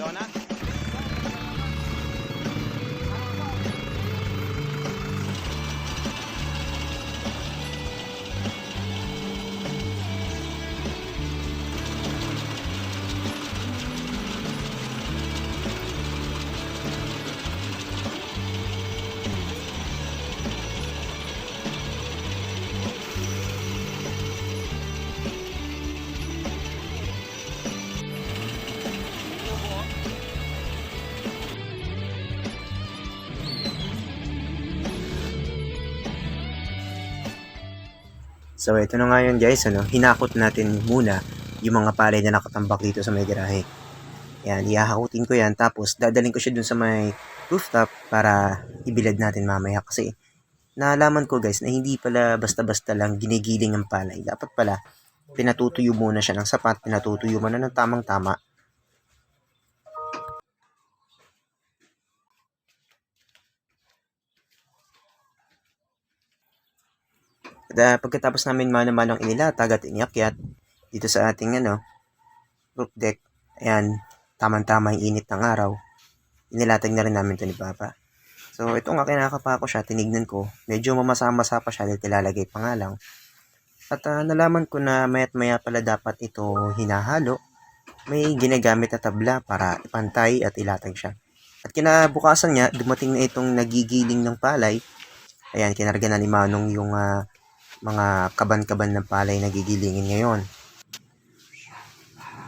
Donut? So ito na nga yun guys, hinakot natin muna yung mga palay na nakatambak dito sa may garahe. Yan, ihahakutin ko yan tapos dadaling ko siya dun sa may rooftop para ibilad natin mamaya kasi naalaman ko guys na hindi pala basta-basta lang ginigiling ang palay. Dapat pala pinatutuyo muna siya ng sapat, pinatutuyo mo na ng tamang-tama. At pagkatapos namin manamanong inilatag at iniakyat dito sa ating roof deck, ayan, tamang-tama yung init ng araw. Inilatag na rin namin ito ni Papa. So, ito nga kinakapa ko siya, tinignan ko. Medyo mamasa-masa pa siya dahil tilalagay pa nga lang. At nalaman ko na maya't maya pala dapat ito hinahalo. May ginagamit na tabla para ipantay at ilatag siya. At kinabukasan niya, dumating na itong nagigiling ng palay. Ayan, kinarga na ni Manong yung mga kaban-kaban ng palay na gigilingin ngayon.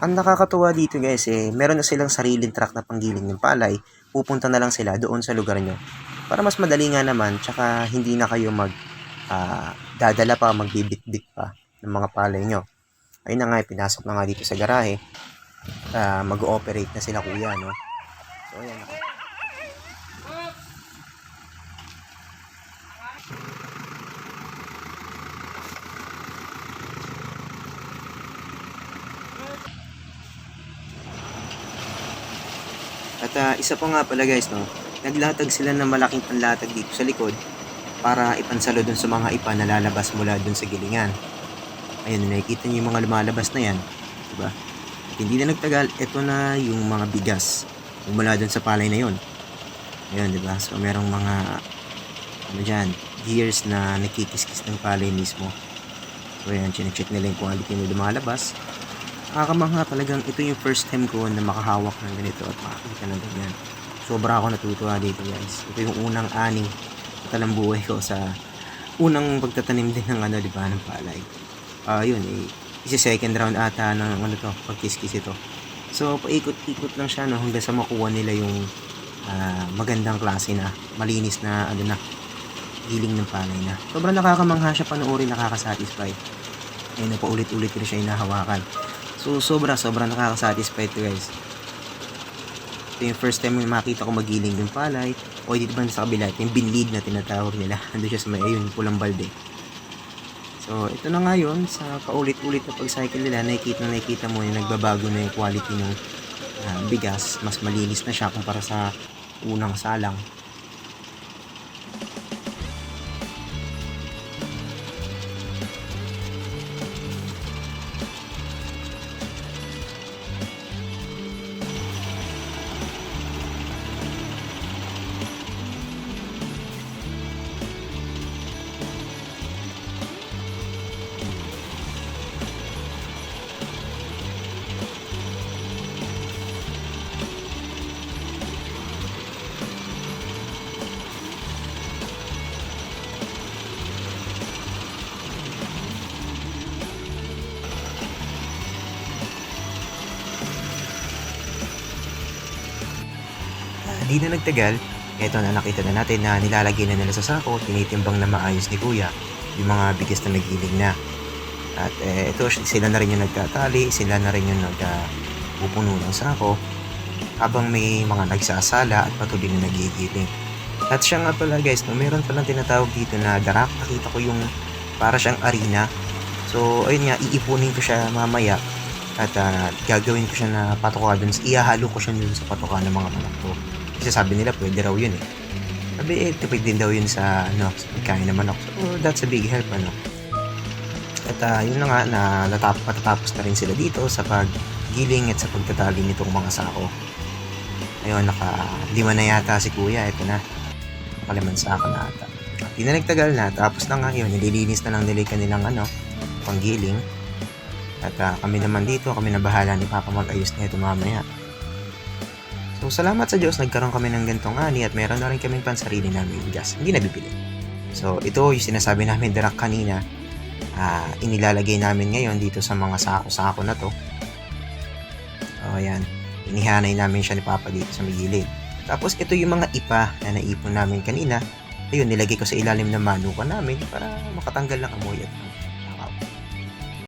Ang nakakatuwa dito guys, meron na silang sariling truck na panggiling ng palay. Pupunta na lang sila doon sa lugar nyo. Para mas madali nga naman, tsaka hindi na kayo dadala pa, magbibit-bit pa ng mga palay nyo. Ayun na nga, pinasok na nga dito sa garahe. Mag-ooperate na sila kuya, no? So, ayan. At isa pa nga pala guys, no? Naglatag sila ng malaking panlatag dito sa likod para ipansalo dun sa mga ipa na lalabas mula dun sa gilingan. Ayun, nakikita niyo yung mga lumalabas na yan. Diba? At hindi na nagtagal, ito na yung mga bigas mula dun sa palay na yun. Ayun, diba? So, merong mga gears na nakikiskis ng palay mismo. So, ayan, chinecheck nila yung quality na lumalabas. Nakakamangha talagang ito yung first time ko na makahawak ng ganito at makakita ng ganyan. Sobra ako natutuwa dito guys. Ito yung unang ani sa talang buhay ko sa unang pagtatanim din ng diba, ng palay. Yun, isi-second round ata ng pagkiskis ito. So, paikot-ikot lang siya hanggang sa makuha nila yung magandang klase na, malinis na giling ng palay na. Sobrang nakakamangha siya panoorin, nakakasatisfy. Ayun, paulit-ulit ko siya inahawakan. So, sobrang nakakasatisfy ito guys. Ito yung first time makita ko magiling yung palay. O dito ba sa kabila, ito yung binlead na tinatawag nila. Ando siya sa may, ayun, pulang balde. So, ito na nga yun, sa paulit-ulit na pag-cycle nila, nakikita mo yung nagbabago na yung quality ng bigas. Mas malinis na siya kumpara sa unang salang. Di na nagtagal, eto na nakita na natin na nilalagay na nila sa sako, tinitimbang na maayos ni Kuya yung mga bigas na nagiling na. At ito sila na rin yung nagtatali, sila na rin yung nagpupuno ng sako habang may mga nagsasala at patuloy na nagigiling. At siya nga pala guys, meron palang tinatawag dito na darak. Nakita ko yung para siyang arena. So ayun nga, iipunin ko siya mamaya at gagawin ko siya na patoka dun, ihahalo ko siya dun sa patoka ng mga manok ko. Kasi sabi nila pwede raw yun Sabi tipid din daw yun sa sa pagkain ng manok. So that's a big help At yun na nga na matatapos na rin sila dito sa paggiling at sa pagtatali nitong mga sako. Ayun, naka-5 na yata si kuya. Ito na. Nakaliman sa akin na ata. Di na nagtagal na. Tapos na nga yun. Nililinis na lang nila yung kanilang panggiling. At kami naman dito, kami na bahala ni Papa mag-ayos na ito mamaya. So, salamat sa Diyos, nagkaroon kami ng gantong ani at meron na rin kaming pansarili namin gas. Hindi nabibili. So, ito yung sinasabi namin direct kanina. Inilalagay namin ngayon dito sa mga sako-sako na to. So, ayan. Inihanay namin siya ni Papa dito sa may gilid. Tapos, ito yung mga ipa na naipon namin kanina. Ayun, nilagay ko sa ilalim ng manukan namin para makatanggal ng amoy at